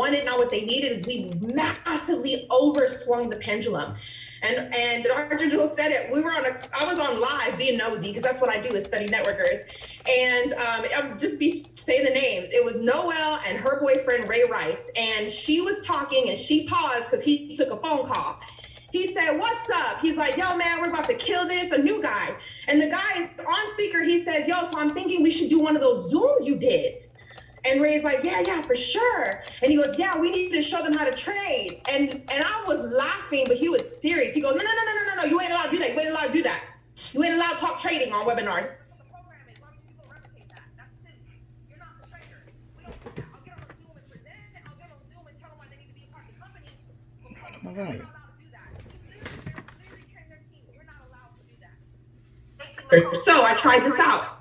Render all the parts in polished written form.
wanted, not what they needed, is we massively overswung the pendulum. And Dr. Jewel said it. I was on live being nosy, because that's what I do, is study networkers. And I'll just say the names. It was Noelle and her boyfriend, Ray Rice. And she was talking and she paused because he took a phone call. He said, "What's up?" He's like, "Yo, man, we're about to kill this," a new guy. And the guy is on speaker. He says, "Yo, so I'm thinking we should do one of those Zooms you did." And Ray's like, yeah, for sure. And he goes, "Yeah, we need to show them how to trade." And I was laughing, but he was serious. He goes, no, you ain't allowed to do that. You ain't allowed to do that. You ain't allowed to talk trading on webinars. All right. So I tried this out.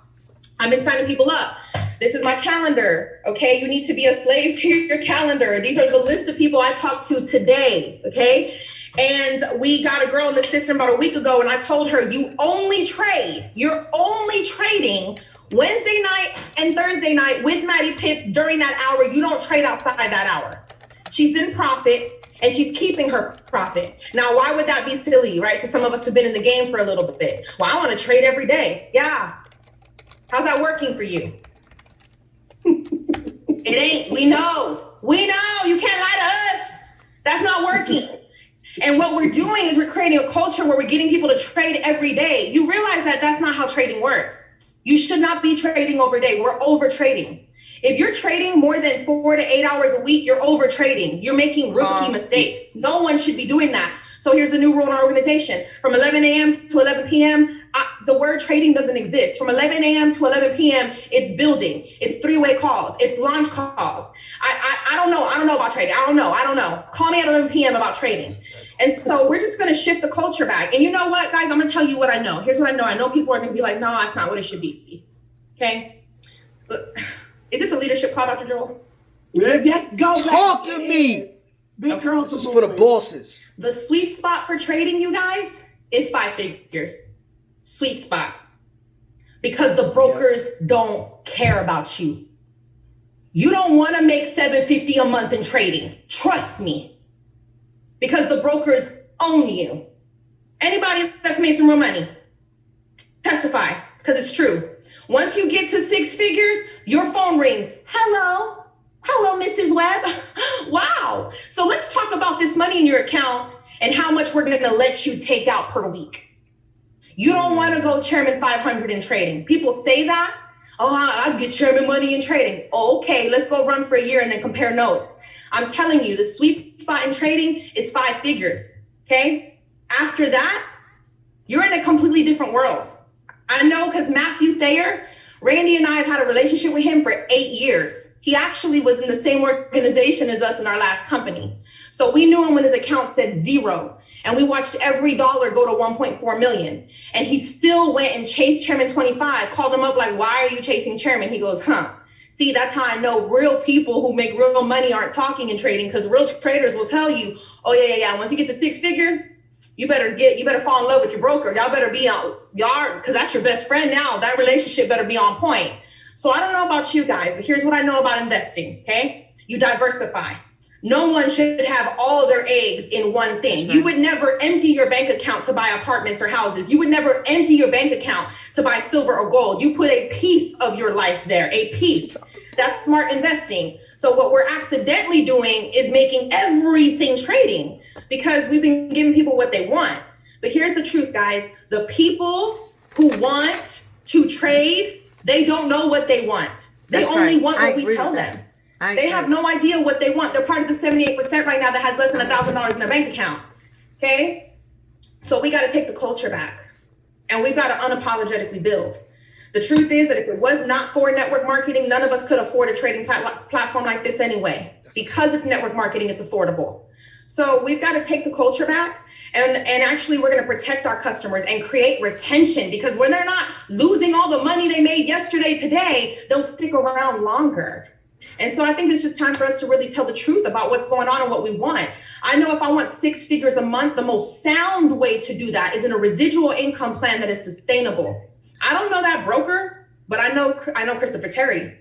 I've been signing people up. This is my calendar, okay? You need to be a slave to your calendar. These are the list of people I talked to today, okay? And we got a girl in the system about a week ago, and I told her, you're only trading Wednesday night and Thursday night with Maddie Pitts during that hour. You don't trade outside that hour. She's in profit, and she's keeping her profit. Now, why would that be silly, right? To some of us who've been in the game for a little bit. Well, I want to trade every day. Yeah. How's that working for you? It ain't. We know. You can't lie to us. That's not working. And what we're doing is we're creating a culture where we're getting people to trade every day. You realize that that's not how trading works. You should not be trading over day. We're over trading. If you're trading more than 4 to 8 hours a week, you're over trading. You're making rookie mistakes. No one should be doing that. So here's the new rule in our organization. From 11 a.m. to 11 p.m., the word trading doesn't exist. From 11 a.m. to 11 p.m., it's building. It's three-way calls. It's launch calls. I don't know. I don't know about trading. I don't know. Call me at 11 p.m. about trading. And so we're just going to shift the culture back. And you know what, guys? I'm going to tell you what I know. Here's what I know. I know people are going to be like, no, that's not what it should be. Okay? Is this a leadership call, Dr. Joel? Yes, go. Talk to me. Big girls. This is for the bosses. The sweet spot for trading, you guys, is 5 figures. Sweet spot. Because the brokers don't care about you. You don't want to make $750 a month in trading. Trust me. Because the brokers own you. Anybody that's made some real money, testify, because it's true. Once you get to 6 figures, your phone rings. Hello, Mrs. Webb. Wow. So let's talk about this money in your account and how much we're going to let you take out per week. You don't want to go Chairman 500 in trading. People say that. Oh, I'll get Chairman money in trading. Okay, let's go run for a year and then compare notes. I'm telling you, the sweet spot in trading is 5 figures. Okay. After that, you're in a completely different world. I know, because Matthew Thayer, Randy and I have had a relationship with him for 8 years. He actually was in the same organization as us in our last company. So we knew him when his account said 0. And we watched every dollar go to 1.4 million. And he still went and chased Chairman 25, called him up like, "Why are you chasing Chairman?" He goes, See, that's how I know real people who make real money aren't talking and trading, because real traders will tell you, oh, yeah. Once you get to 6 figures, you better fall in love with your broker. Y'all better be on because that's your best friend now. That relationship better be on point. So I don't know about you guys, but here's what I know about investing, okay? You diversify. No one should have all their eggs in one thing. Right. You would never empty your bank account to buy apartments or houses. You would never empty your bank account to buy silver or gold. You put a piece of your life there, a piece. That's smart investing. So what we're accidentally doing is making everything trading, because we've been giving people what they want. But here's the truth, guys. The people who want to trade, they don't know what they want. They only want what we tell them. They have no idea what they want. They're part of the 78% right now that has less than $1,000 in their bank account. Okay? So we got to take the culture back, and we've got to unapologetically build. The truth is that if it was not for network marketing, none of us could afford a trading platform like this anyway. Because it's network marketing, it's affordable. So we've got to take the culture back, and actually we're going to protect our customers and create retention, because when they're not losing all the money they made yesterday, today, they'll stick around longer. And so I think it's just time for us to really tell the truth about what's going on and what we want. I know if I want 6 figures a month, the most sound way to do that is in a residual income plan that is sustainable. I don't know that broker, but I know Christopher Terry.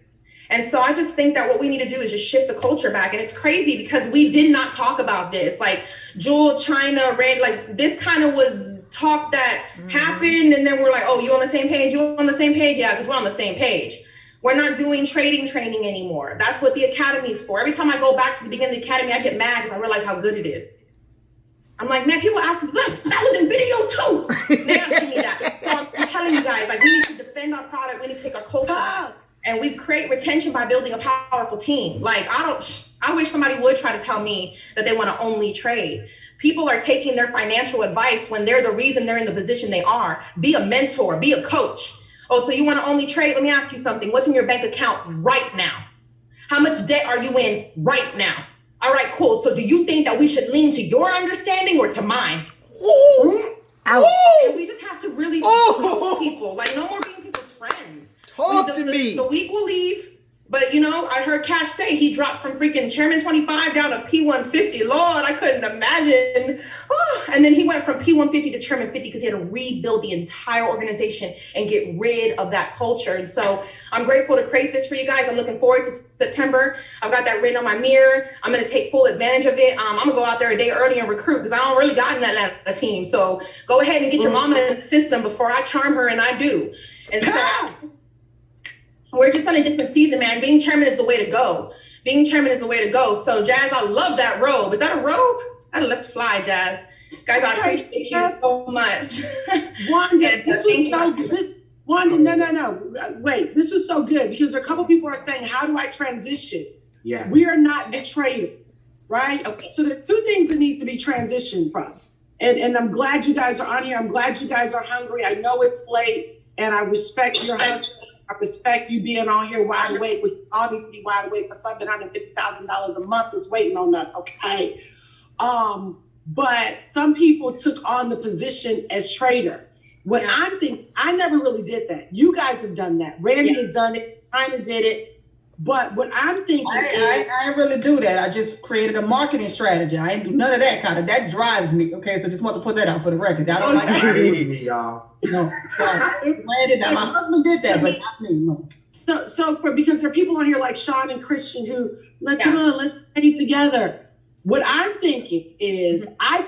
And so I just think that what we need to do is just shift the culture back. And it's crazy because we did not talk about this. Like Jewel, China, Red, like this kind of was talk that happened. And then we're like, oh, you on the same page? You on the same page? Yeah, because we're on the same page. We're not doing trading training anymore. That's what the academy is for. Every time I go back to the beginning of the academy, I get mad because I realize how good it is. I'm like, man, people ask me, look, that was in video too. They're asking me that. So I'm telling you guys, like, we need to defend our product. We need to take our culture back. And we create retention by building a powerful team. Like, I wish somebody would try to tell me that they want to only trade. People are taking their financial advice when they're the reason they're in the position they are. Be a mentor, be a coach. Oh, so you want to only trade? Let me ask you something. What's in your bank account right now? How much debt are you in right now? All right, cool. So do you think that we should lean to your understanding or to mine? Ooh. And we just have to really know people. Like, no more being people's friends. Talk to me. The week will leave. But, you know, I heard Cash say he dropped from freaking Chairman 25 down to P150. Lord, I couldn't imagine. Oh, and then he went from P150 to Chairman 50 because he had to rebuild the entire organization and get rid of that culture. And so I'm grateful to create this for you guys. I'm looking forward to September. I've got that written on my mirror. I'm going to take full advantage of it. I'm going to go out there a day early and recruit because I don't really got in that Atlanta team. So go ahead and get your mama in the system before I charm her, and I do. And so we're just on a different season, man. Being chairman is the way to go. Being chairman is the way to go. So, Jazz, I love that robe. Is that a robe? Let's fly, Jazz. Guys, I appreciate you so much. Wanda, this was so good. Wanda, no. Wait, this is so good because a couple people are saying, how do I transition? Yeah. We are not the trader, right? Okay. So there are two things that need to be transitioned from. And I'm glad you guys are on here. I'm glad you guys are hungry. I know it's late and I respect your hustle. I respect you being on here wide awake. We all need to be wide awake for $750,000 a month is waiting on us, okay? But some people took on the position as trader. What I'm thinking, I never really did that. You guys have done that. Randy has done it, kind of did it. But what I'm thinking I didn't really do that. I just created a marketing strategy. I didn't do none of that kind of. That drives me. Okay, so just want to put that out for the record. I don't like that. y'all. No, granted, my husband did that, but not me. No. Because there are people on here like Sean and Christian who come on, let's trade together. What I'm thinking is I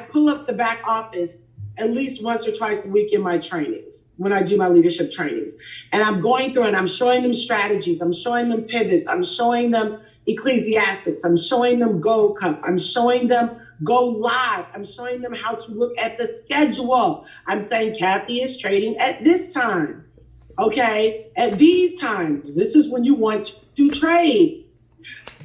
pull up the back office at least once or twice a week in my trainings, when I do my leadership trainings. And I'm going through and I'm showing them strategies. I'm showing them pivots. I'm showing them ecclesiastics. I'm showing them Gold Cup. I'm showing them go live. I'm showing them how to look at the schedule. I'm saying Kathy is trading at this time. Okay, at these times, this is when you want to trade.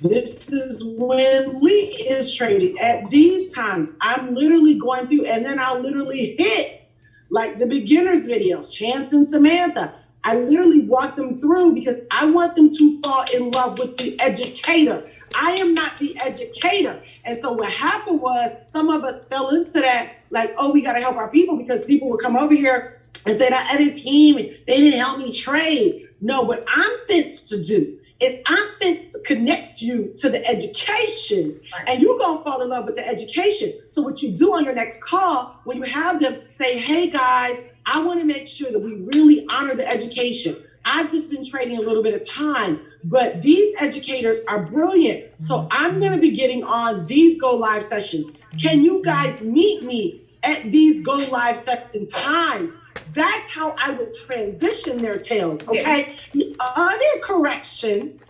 This is when Lee is trading at these times. I'm literally going through, and then I'll literally hit like the beginners videos, Chance and Samantha. I literally walk them through because I want them to fall in love with the educator. I am not the educator. And so what happened was some of us fell into that, like, oh, we got to help our people because people would come over here and say that other team, they didn't help me trade. No, what I'm fit to do is I'm fit to connect you to the education, and you're going to fall in love with the education. So what you do on your next call, when you have them say, hey guys, I want to make sure that we really honor the education. I've just been trading a little bit of time, but these educators are brilliant. So I'm going to be getting on these go live sessions. Can you guys meet me at these go live session times? That's how I would transition their tails, okay? The other correction,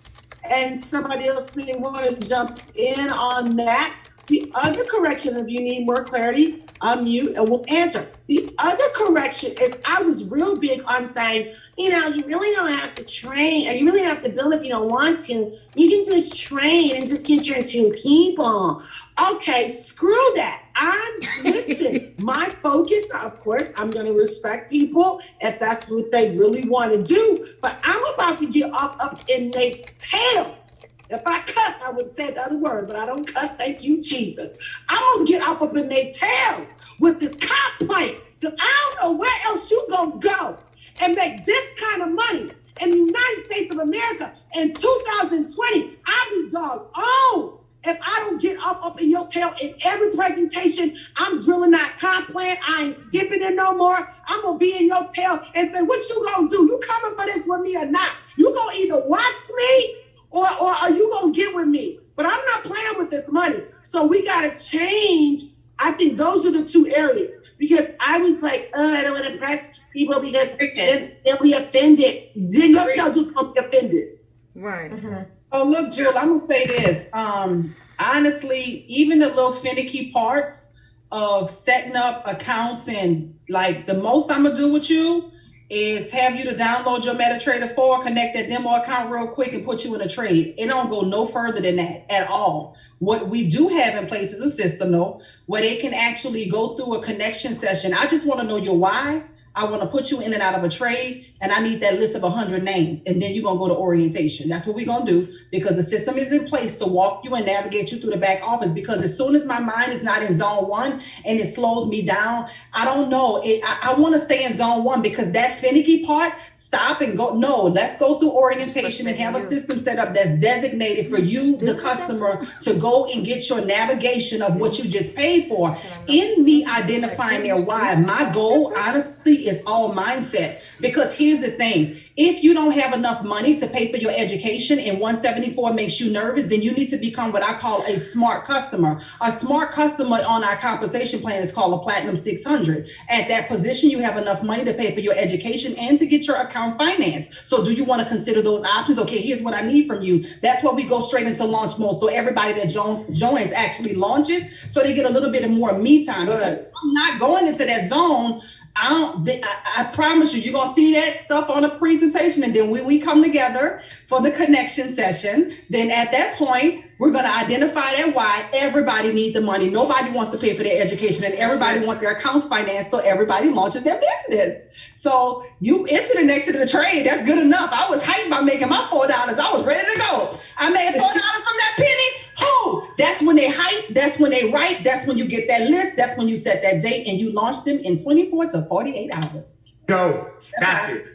and somebody else may want to jump in on that. The other correction, if you need more clarity, unmute and we'll answer. The other correction is I was real big on saying, you really don't have to train, or you really have to build if you don't want to. You can just train and just get your two people. Okay, screw that. Listen, my focus, of course, I'm going to respect people if that's what they really want to do, but I'm about to get up in their tails. If I cuss, I would say the other word, but I don't cuss, thank you, Jesus. I'm going to get up in their tails with this complaint, because I don't know where else you going to go and make this kind of money in the United States of America in 2020. I be dog if I don't get up in your tail in every presentation, I'm drilling that comp plan. I ain't skipping it no more. I'm gonna be in your tail and say, what you gonna do? You coming for this with me or not? You gonna either watch me or are you gonna get with me? But I'm not playing with this money. So we gotta change. I think those are the two areas. Because I was like, I don't want to impress people because they'll be offended. Then your tail just gonna be offended. Right. Mm-hmm. Oh, look, Jewel, I'm gonna say this. Honestly, even the little finicky parts of setting up accounts, and like the most I'm gonna do with you is have you to download your MetaTrader 4, connect that demo account real quick, and put you in a trade. It don't go no further than that at all. What we do have in place is a system, though, where they can actually go through a connection session. I just want to know your why. I want to put you in and out of a trade, and I need that list of 100 names, and then you're going to go to orientation. That's what we're going to do, because the system is in place to walk you and navigate you through the back office, because as soon as my mind is not in zone 1 and it slows me down, I don't know. I want to stay in zone 1, because that finicky part, stop and go. No, let's go through orientation and have a system set up that's designated for you, the customer, to go and get your navigation of what you just paid for. In me identifying their why, my goal, honestly, is all mindset. Because here's the thing, if you don't have enough money to pay for your education and 174 makes you nervous, then you need to become what I call a smart customer. A smart customer on our compensation plan is called a Platinum 600. At that position, you have enough money to pay for your education and to get your account financed. So do you want to consider those options? Okay, here's what I need from you. That's why we go straight into launch mode. So everybody that joins actually launches, so they get a little bit of more me time. Because I'm not going into that zone. I promise you, you're going to see that stuff on a presentation. And then when we come together for the connection session, then at that point, we're going to identify that why everybody needs the money. Nobody wants to pay for their education, and everybody wants their accounts financed. So everybody launches their business. So you enter the next to the trade. That's good enough. I was hyped by making my $4. I was ready to go. I made $4 from that penny. That's when they hype, that's when they write, that's when you get that list, that's when you set that date, and you launch them in 24 to 48 hours. So that's it.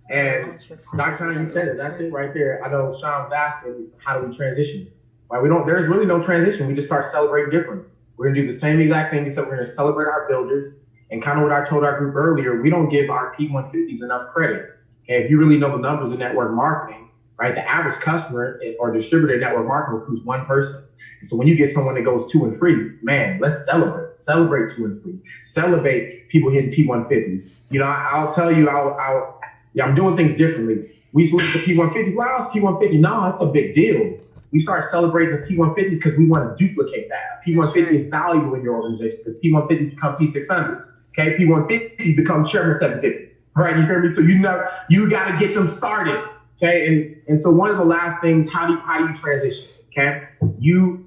And Dr. China, you said it, that's it right there. I know Sean's asking, how do we transition? Right, there's really no transition. We just start celebrating different. We're gonna do the same exact thing, except we're gonna celebrate our builders. And kind of what I told our group earlier, we don't give our P150s enough credit. And if you really know the numbers in network marketing, right, the average customer or distributor in network marketing recruits one person. So when you get someone that goes 2 and 3, man, let's celebrate 2 and 3, celebrate people hitting P150. You know, I'll tell you, I'm doing things differently. We switched to P150. Wow, it's P150. No, it's a big deal. We start celebrating the P150s because we want to duplicate that. P150 is valuable in your organization because P150s become P600s. Okay, P150s become Chairman 750s. Right, you hear me? So you got to get them started. Okay, and so one of the last things, how do you transition? Okay,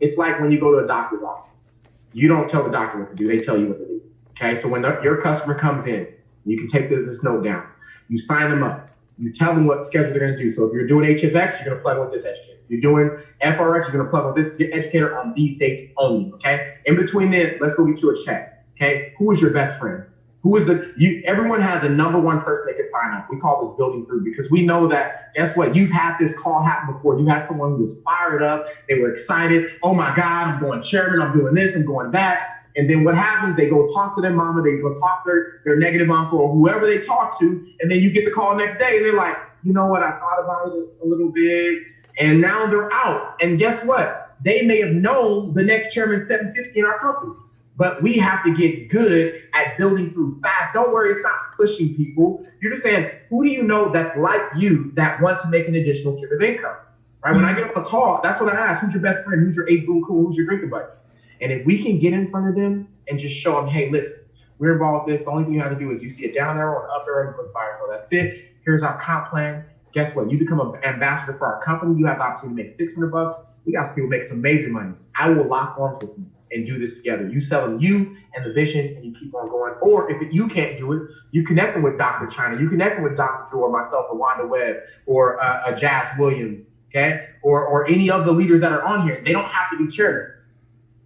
it's like when you go to a doctor's office. You don't tell the doctor what to do; they tell you what to do. Okay, so when your customer comes in, you can take this note down. You sign them up. You tell them what schedule they're going to do. So if you're doing HFX, you're going to plug with this educator. If you're doing FRX, you're going to plug with this educator on these dates only. Okay, in between then, let's go get you a check. Okay, who is your best friend? Who is everyone has a number one person they can sign up. We call this building through, because we know that, guess what? You've had this call happen before. You had someone who was fired up. They were excited. Oh my God, I'm going chairman. I'm doing this. I'm going that. And then what happens? They go talk to their mama. They go talk to their negative uncle or whoever they talk to. And then you get the call next day and they're like, you know what? I thought about it a little bit. And now they're out. And guess what? They may have known the next chairman 750 in our company. But we have to get good at building through fast. Don't worry, it's not pushing people. You're just saying, who do you know that's like you that want to make an additional stream of income? Right? When I get on a call, that's what I ask. Who's your best friend? Who's your ace boom cool? Who's your drinking buddy? And if we can get in front of them and just show them, hey, listen, we're involved in this. The only thing you have to do is you see a down arrow or an up arrow and click fire. So that's it. Here's our comp plan. Guess what? You become an ambassador for our company. You have the opportunity to make $600. We got some people make some major money. I will lock arms with you and do this together. You sell them you and the vision, and you keep on going. Or if you can't do it, you connect them with Dr. China. You connect them with Dr. Joe or myself or Wanda Webb or a Jazz Williams, okay? Or any of the leaders that are on here. They don't have to be chairman.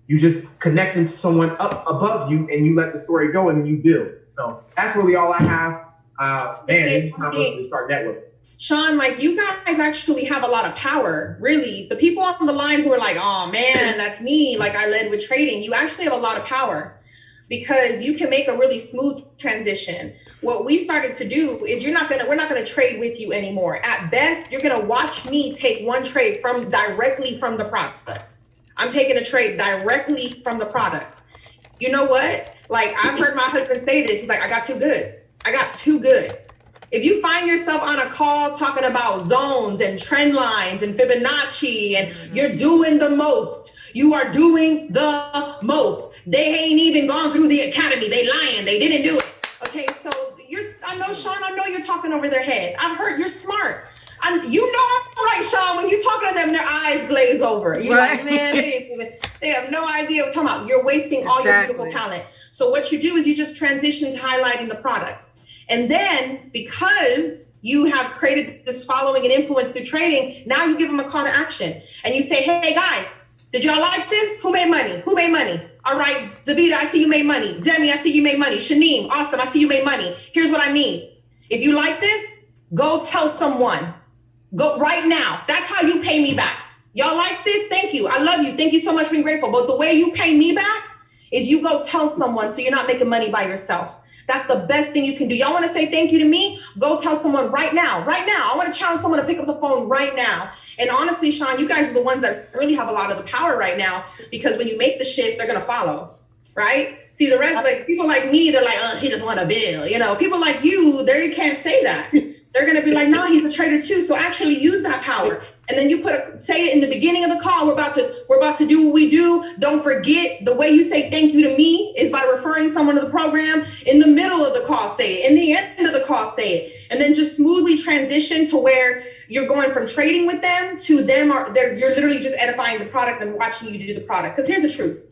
You just connect them to someone up above you, and you let the story go, and then you build. So that's really all I have. Man, it's time for us to start networking. Sean, like you guys actually have a lot of power, really. The people on the line who are like, oh man, that's me. Like I led with trading. You actually have a lot of power because you can make a really smooth transition. What we started to do is we're not gonna trade with you anymore. At best, you're gonna watch me take one trade directly from the product. I'm taking a trade directly from the product. You know what? Like I've heard my husband say this. He's like, I got too good. I got too good. If you find yourself on a call talking about zones and trend lines and Fibonacci and you're doing the most, you are doing the most. They ain't even gone through the academy. They lying. They didn't do it. Okay, so I know, Sean, I know you're talking over their head. I've heard you're smart. You know I'm right, Sean. When you talking to them, their eyes glaze over. You're like, man, they have no idea what I'm talking about. You're wasting all your beautiful talent. So what you do is you just transition to highlighting the product. And then because you have created this following and influence through trading, now you give them a call to action and you say, hey guys, did y'all like this? Who made money? Who made money? All right, Davida, I see you made money. Demi, I see you made money. Shaneem, awesome, I see you made money. Here's what I need. If you like this, go tell someone. Go right now. That's how you pay me back. Y'all like this? Thank you. I love you. Thank you so much for being grateful. But the way you pay me back is you go tell someone so you're not making money by yourself. That's the best thing you can do. Y'all want to say thank you to me? Go tell someone right now. Right now. I want to challenge someone to pick up the phone right now. And honestly, Sean, you guys are the ones that really have a lot of the power right now because when you make the shift, they're going to follow, right? See, the rest, like people like me, they're like, oh, she just want a bill. You know, people like you, they can't say that. They're going to be like, no, he's a trader too. So actually use that power. And then you say it in the beginning of the call. We're about to do what we do. Don't forget the way you say thank you to me is by referring someone to the program. In the middle of the call, say it. In the end of the call, say it. And then just smoothly transition to where you're going from trading with them to them, you're literally just edifying the product and watching you do the product. Because here's the truth.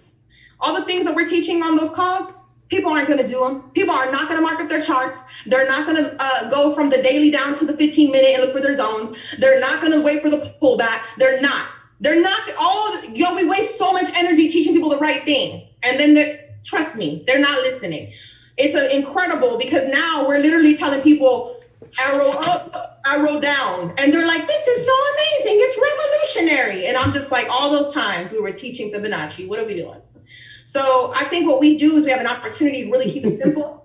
All the things that we're teaching on those calls, people aren't going to do them. People are not going to mark up their charts. They're not going to go from the daily down to the 15-minute and look for their zones. They're not going to wait for the pullback. They're not we waste so much energy teaching people the right thing. And then trust me, they're not listening. It's incredible because now we're literally telling people arrow up, arrow down. And they're like, this is so amazing. It's revolutionary. And I'm just like, all those times we were teaching Fibonacci, what are we doing? So I think what we do is we have an opportunity to really keep it simple.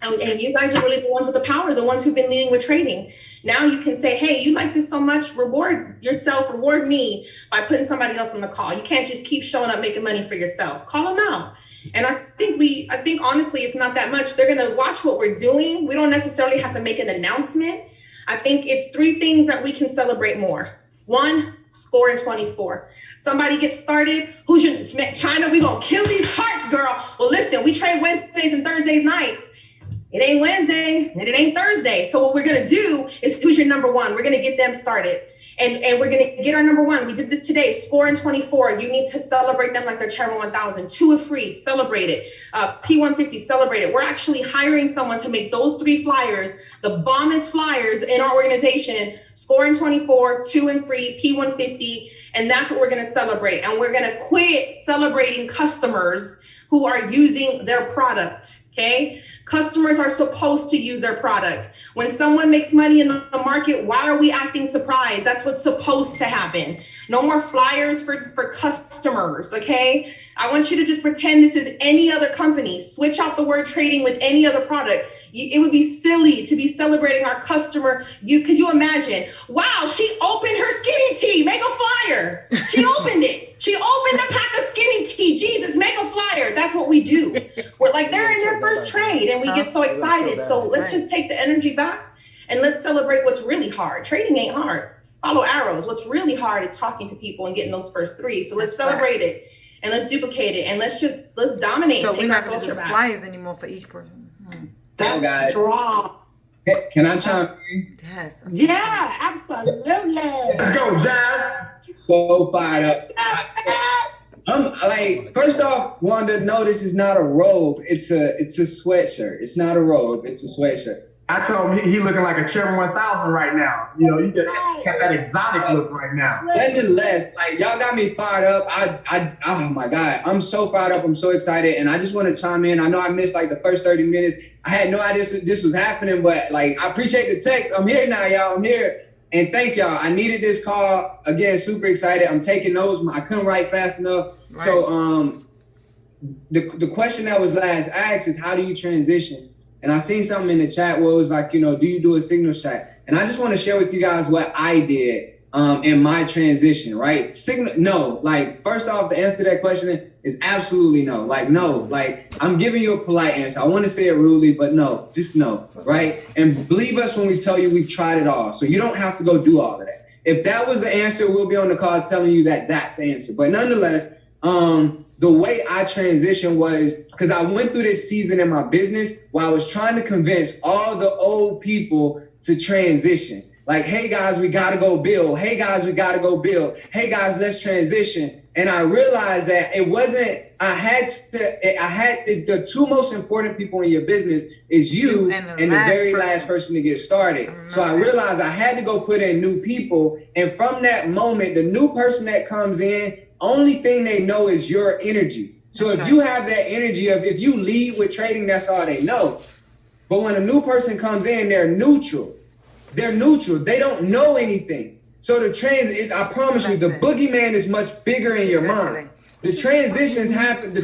And you guys are really the ones with the power, the ones who've been leading with trading. Now you can say, hey, you like this so much, reward yourself, reward me by putting somebody else on the call. You can't just keep showing up making money for yourself. Call them out. And I think honestly, it's not that much. They're going to watch what we're doing. We don't necessarily have to make an announcement. I think it's 3 things that we can celebrate more. 1, score in 24. Somebody gets started. Who's your China? We gonna kill these charts, girl. Well, listen, we trade Wednesdays and Thursdays nights. It ain't Wednesday and it ain't Thursday. So what we're gonna do is who's your number 1? We're gonna get them started. And we're gonna get our number 1. We did this today. Score in 24. You need to celebrate them like they're Chairman 1000. 2 are free. Celebrate it. P150. Celebrate it. We're actually hiring someone to make those 3 flyers the bombest flyers in our organization. Score in 24. 2 and free. P150. And that's what we're gonna celebrate. And we're gonna quit celebrating customers who are using their product. Okay. Customers are supposed to use their product. When someone makes money in the market, why are we acting surprised? That's what's supposed to happen. No more flyers for customers, okay? I want you to just pretend this is any other company. Switch out the word trading with any other product. It would be silly to be celebrating our customer. Could you imagine? Wow, she opened her skinny tea. Make a flyer. She opened it. She opened a pack of skinny tea. Jesus, make a flyer. That's what we do. We're like, they're in their first trade and we get so excited. So let's just take the energy back and let's celebrate what's really hard. Trading ain't hard. Follow arrows. What's really hard is talking to people and getting those first 3. So let's celebrate it and let's duplicate it and let's dominate. So take we're not our going to culture do back. flyers anymore for each person. That's strong. Can I chime in? Yes. Yeah, absolutely. Let's go, Jazz. So fired up. I'm like, first off, wanted to know this is not a robe. It's a sweatshirt. It's not a robe. It's a sweatshirt. I told him he looking like a Cherry 1000 right now. You know, you just got that exotic look right now. Nonetheless, like y'all got me fired up. Oh my God, I'm so fired up. I'm so excited, and I just want to chime in. I know I missed like the first 30 minutes. I had no idea this was happening, but like I appreciate the text. I'm here now, y'all. I'm here, and thank y'all. I needed this call again. Super excited. I'm taking notes. I couldn't write fast enough. Right. So the question that was last asked is, how do you transition? And I seen something in the chat where it was like, you know, do you do a signal shot? And I just want to share with you guys what I did in my transition, right? Signal, no. Like, first off, the answer to that question is absolutely no. Like, no. Like, I'm giving you a polite answer. I want to say it rudely, but no, just no, right? And believe us when we tell you we've tried it all. So you don't have to go do all of that. If that was the answer, we'll be on the call telling you that that's the answer. But nonetheless, the way I transitioned was because I went through this season in my business where I was trying to convince all the old people to transition. Like, hey guys, we gotta go build. Hey guys, we gotta go build. Hey guys, let's transition. And I realized that it wasn't, the two most important people in your business is you and the very last person to get started. So I realized I had to go put in new people. And from that moment, the new person that comes in, only thing they know is your energy. So if you have that energy of, if you lead with trading, that's all they know. But when a new person comes in, they're neutral. They're neutral. They don't know anything. So I promise you, the boogeyman is much bigger in your mind. The transition happens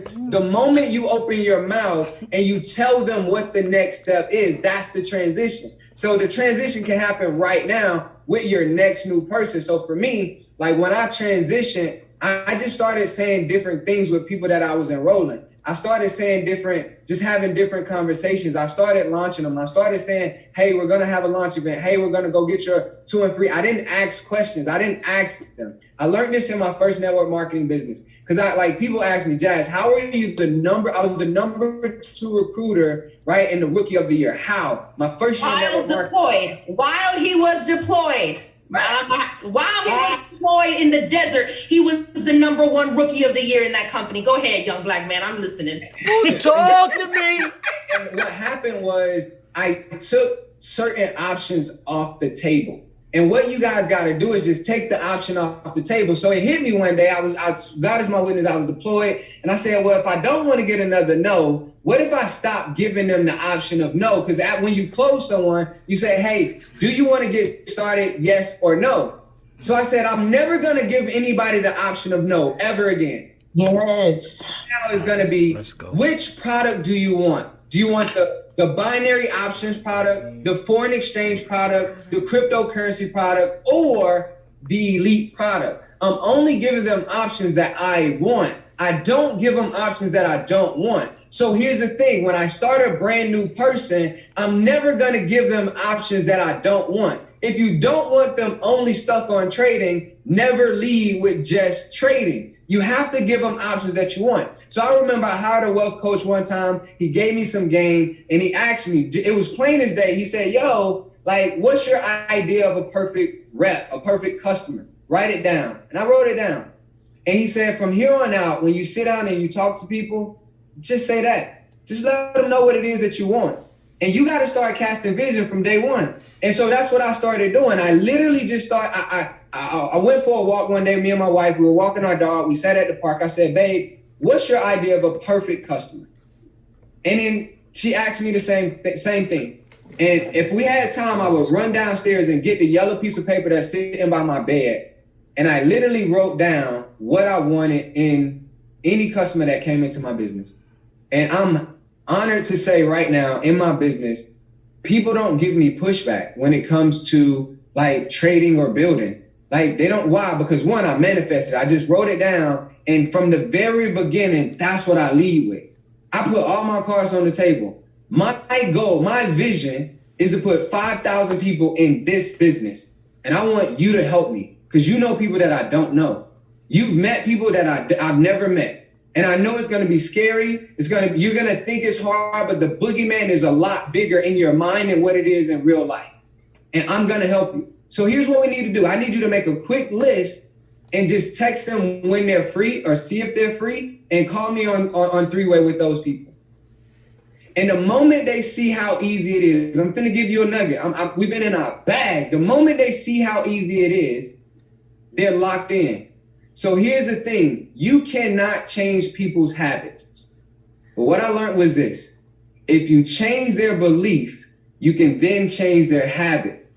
the moment you open your mouth and you tell them what the next step is. That's the transition. So the transition can happen right now with your next new person. So for me, like when I transitioned, I just started saying different things with people that I was enrolling. I started saying just having different conversations. I started launching them. I started saying, hey, we're going to have a launch event. Hey, we're going to go get your 2 and 3. I didn't ask questions. I didn't ask them. I learned this in my first network marketing business. Because people ask me, Jazz, how are you I was the number 2 recruiter, right, in the rookie of the year. How? My first year While he was deployed. While he was deployed in the desert, he was the number 1 rookie of the year in that company. Go ahead, young black man. I'm listening. Talk to me. And what happened was I took certain options off the table. And what you guys got to do is just take the option off the table. So it hit me one day. God is my witness, I was deployed. And I said, well, if I don't want to get another no, what if I stop giving them the option of no? Because when you close someone, you say, hey, do you want to get started? Yes or no? So I said, I'm never going to give anybody the option of no ever again. Yes. Now it's going to be, which product do you want? Do you want the binary options product, the foreign exchange product, the cryptocurrency product, or the elite product? I'm only giving them options that I want. I don't give them options that I don't want. So here's the thing. When I start a brand new person, I'm never going to give them options that I don't want. If you don't want them only stuck on trading, never lead with just trading. You have to give them options that you want. So I remember I hired a wealth coach one time. He gave me some game and he asked me, it was plain as day. He said, yo, like, what's your idea of a perfect rep, a perfect customer? Write it down. And I wrote it down. And he said, from here on out, when you sit down and you talk to people, just say that. Just let them know what it is that you want. And you got to start casting vision from day one. And so that's what I started doing. I literally just I went for a walk one day, me and my wife, we were walking our dog. We sat at the park. I said, babe, what's your idea of a perfect customer? And then she asked me the same thing. And if we had time, I would run downstairs and get the yellow piece of paper that's sitting by my bed. And I literally wrote down what I wanted in any customer that came into my business. And I'm honored to say right now in my business, people don't give me pushback when it comes to like trading or building. Like they don't. Why? Because one, I manifested. I just wrote it down. And from the very beginning, that's what I lead with. I put all my cards on the table. My goal, my vision is to put 5,000 people in this business. And I want you to help me because you know people that I don't know. You've met people that I've never met. And I know it's going to be scary. You're going to think it's hard, but the boogeyman is a lot bigger in your mind than what it is in real life. And I'm going to help you. So here's what we need to do. I need you to make a quick list and just text them when they're free or see if they're free and call me on three-way with those people. And the moment they see how easy it is, I'm finna give you a nugget. We've been in our bag. The moment they see how easy it is, they're locked in. So here's the thing. You cannot change people's habits. But what I learned was this. If you change their belief, you can then change their habit.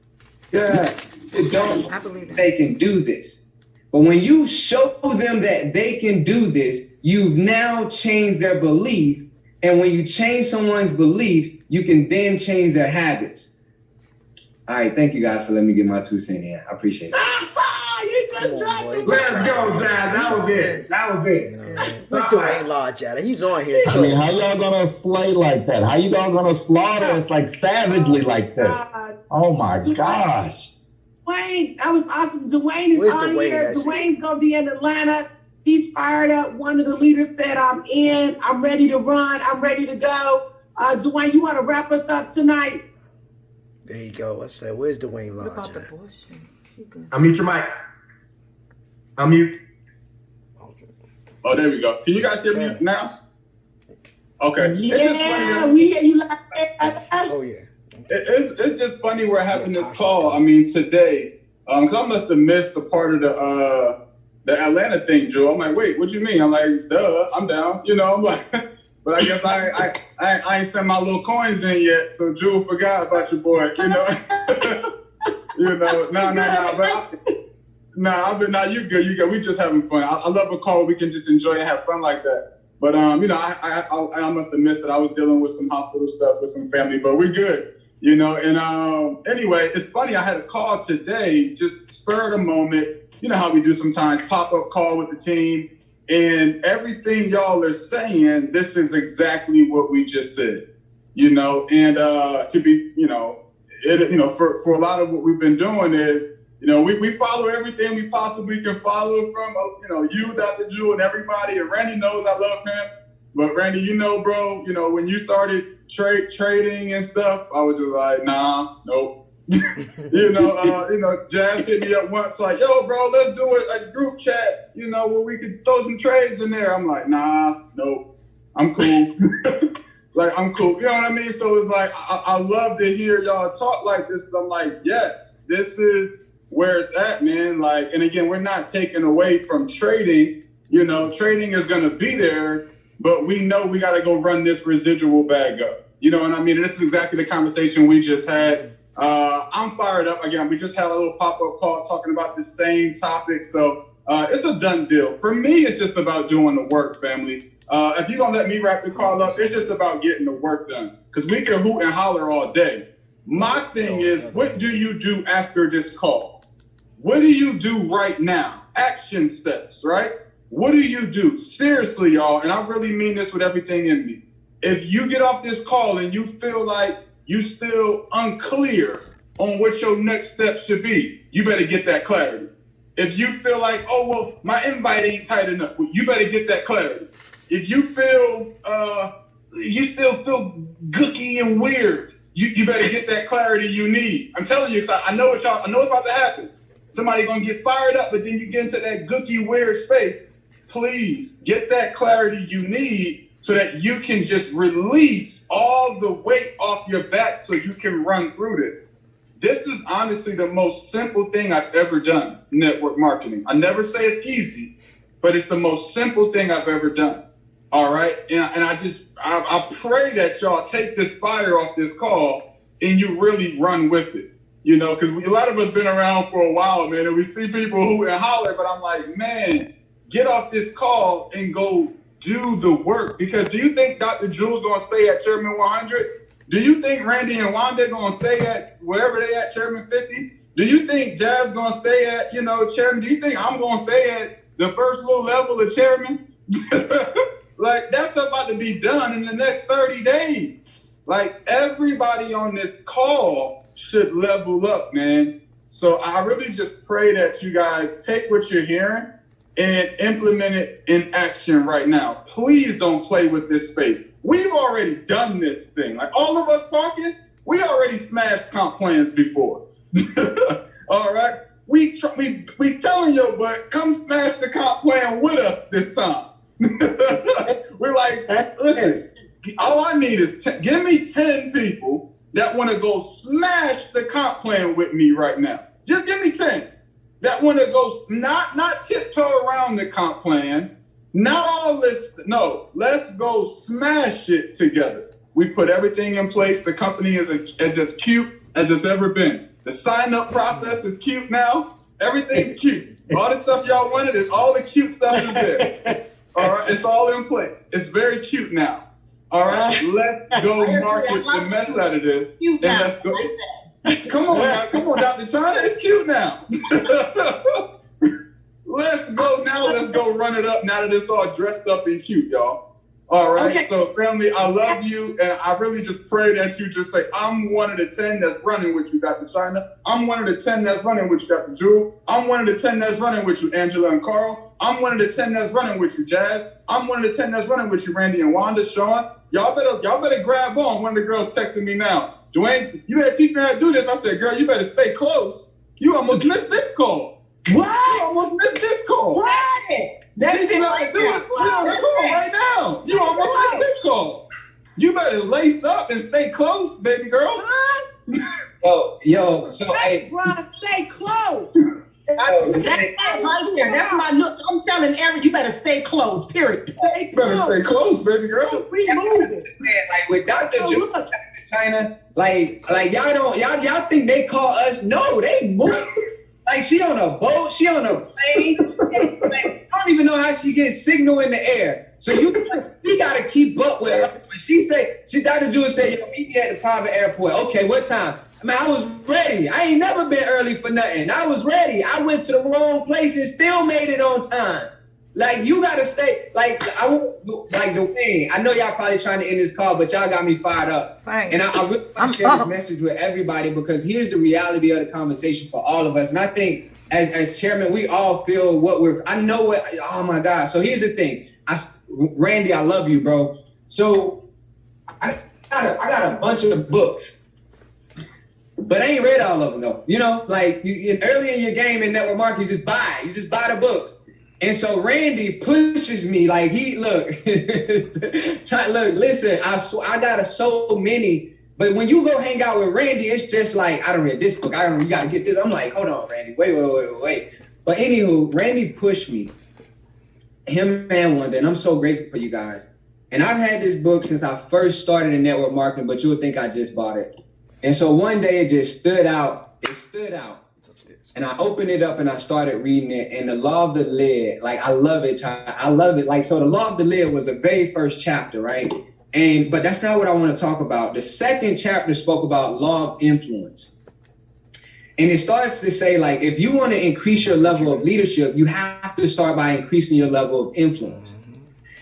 Good. I believe they can do this. But when you show them that they can do this, you've now changed their belief. And when you change someone's belief, you can then change their habits. All right, thank you guys for letting me get my 2 cents in. I appreciate it. Let's go, Jazz. That was it. Where's Dwayne Lodge at? He's on here. I mean, how y'all gonna slay like that? How you all gonna slaughter us like savagely like this? Oh my gosh. Dwayne, that was awesome. Dwayne is on here. Dwayne's gonna be in Atlanta. He's fired up. One of the leaders said, I'm in. I'm ready to run. I'm ready to go. Dwayne, you want to wrap us up tonight? There you go. I said, where's Dwayne Lodge at? Unmute your mic. Unmute. Oh, there we go. Can you guys hear me now? Okay. Yeah, we hear you like that. Oh, yeah. It's just funny we're having this call. I mean, today, because I must have missed the part of the Atlanta thing, Joe. I'm like, wait, what you mean? I'm like, duh, I'm down. You know, I'm like, but I guess I ain't sent my little coins in yet, so Jewel forgot about your boy. You know, you good. We just having fun. I love a call where we can just enjoy and have fun like that. But I must have missed it. I was dealing with some hospital stuff with some family, but we're good. You know, and anyway, it's funny. I had a call today, just spur of the moment. You know how we do sometimes, pop-up call with the team, and everything y'all are saying, this is exactly what we just said. You know, and to be, for a lot of what we've been doing is, we follow everything we possibly can follow from, you, Dr. Jewel, and everybody. And Randy knows I love him. But Randy, bro, when you started trading and stuff, I was just like, nah, nope. Jazz hit me up once like, yo, bro, let's do a group chat, where we could throw some trades in there. I'm like, nah, nope, I'm cool. I'm cool. You know what I mean? So it's like, I love to hear y'all talk like this, but I'm like, yes, this is where it's at, man. Like, and again, we're not taking away from trading. Trading is going to be there, but we know we got to go run this residual bag up. You know what I mean? And this is exactly the conversation we just had. I'm fired up. Again, we just had a little pop-up call talking about the same topic. So it's a done deal. For me, it's just about doing the work, family. If you're going to let me wrap the call up, it's just about getting the work done. Because we can hoot and holler all day. My thing is, what do you do after this call? What do you do right now? Action steps, right? What do you do? Seriously, y'all, and I really mean this with everything in me. If you get off this call and you feel like you still unclear on what your next step should be, you better get that clarity. If you feel like, oh, well, my invite ain't tight enough, well, you better get that clarity. If you feel, you still feel gooky and weird, you better get that clarity you need. I'm telling you, I know it's about to happen. Somebody gonna get fired up, but then you get into that gooky, weird space. Please get that clarity you need so that you can just release all the weight off your back so you can run through this. This is honestly the most simple thing I've ever done, network marketing. I never say it's easy, but it's the most simple thing I've ever done. All right. And I pray that y'all take this fire off this call and you really run with it. Because a lot of us been around for a while, man, and we see people who and holler, but I'm like, man, get off this call and go do the work. Because do you think Dr. Jewel's going to stay at Chairman 100? Do you think Randy and Wanda going to stay at wherever they at, Chairman 50? Do you think Jazz going to stay at, Chairman? Do you think I'm going to stay at the first little level of Chairman? Like, that's about to be done in the next 30 days. Like, everybody on this call should level up, man. So I really just pray that you guys take what you're hearing and implement it in action right now. Please don't play with this space. We've already done this thing. Like, all of us talking, we already smashed comp plans before. All right? We telling you, but come smash the comp plan with us this time. We're like, listen, all I need is give me 10 people that want to go smash the comp plan with me right now. Just give me 10 that want to go not tiptoe around the comp plan, not all this. No, let's go smash it together. We've put everything in place. The company is as cute as it's ever been. The sign-up process is cute now. Everything's cute. All the stuff y'all wanted is all the cute stuff is there. All right, it's all in place. It's very cute now. All right, let's go market the mess out of this, and let's go. Come on, Dr. China, it's cute now. Let's go now. Let's go run it up now that it's all dressed up and cute, y'all. All right. Okay. So, family, I love you, and I really just pray that you just say, I'm one of the 10 that's running with you, Dr. China. I'm one of the 10 that's running with you, Dr. Jewel. I'm one of the 10 that's running with you, Angela and Carl. I'm one of the 10 that's running with you, Jazz. I'm one of the 10 that's running with you, Randy and Wanda, Sean. Y'all better grab on. One of the girls texting me now. Dwayne, you better teach me how to do this. I said, girl, you better stay close. You almost missed this call. What? You almost missed this call. What? That's it right there. Right now. You almost missed this call. You better lace up and stay close, baby girl. Yo, so hey, bro, stay close. That's right there. That's my look. I'm telling Aaron, you better stay close. Period. You better stay close, baby girl. We moving. Like with Dr. Jewel, China, like y'all think they call us? No, they move. Like she on a boat, she on a plane. Like, I don't even know how she gets signal in the air. So you gotta keep up with her. When Dr. Jewel said, yo, meet me at the private airport. Okay, what time? I mean, I was ready. I ain't never been early for nothing. I was ready. I went to the wrong place and still made it on time. Like, you gotta stay, like Dwayne, I know y'all probably trying to end this call, but y'all got me fired up. Right. And I really want to share this message with everybody, because here's the reality of the conversation for all of us. And I think as chairman, we all feel oh my God. So here's the thing. Randy, I love you, bro. So I got a bunch of books. But I ain't read all of them though. You know, like early in your game in network marketing, you just buy the books. And so Randy pushes me like look, listen, I got so many, but when you go hang out with Randy, it's just like, I don't read this book. You got to get this. I'm like, hold on, Randy, wait. But anywho, Randy pushed me, him and Wanda, and I'm so grateful for you guys. And I've had this book since I first started in network marketing, but you would think I just bought it. And so one day it just stood out. And I opened it up and I started reading it. And the Law of the Lid, like, I love it. I love it. Like, so the Law of the Lid was the very first chapter, right? But that's not what I want to talk about. The second chapter spoke about law of influence. And it starts to say, like, if you want to increase your level of leadership, you have to start by increasing your level of influence.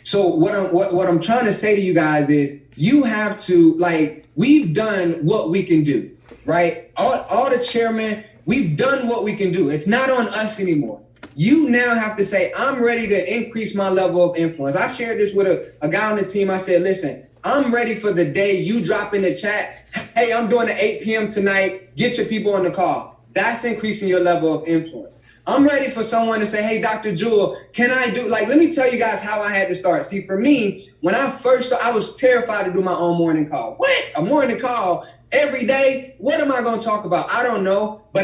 So what I'm trying to say to you guys is, you have to, like, we've done what we can do, right? All the chairmen, we've done what we can do. It's not on us anymore. You now have to say, I'm ready to increase my level of influence. I shared this with a guy on the team. I said, listen, I'm ready for the day you drop in the chat, hey, I'm doing the 8 p.m. tonight. Get your people on the call. That's increasing your level of influence. I'm ready for someone to say, hey, Dr. Jewel, can I do, like, let me tell you guys how I had to start. See, for me, when I first started, I was terrified to do my own morning call. What? A morning call every day? What am I going to talk about? I don't know. But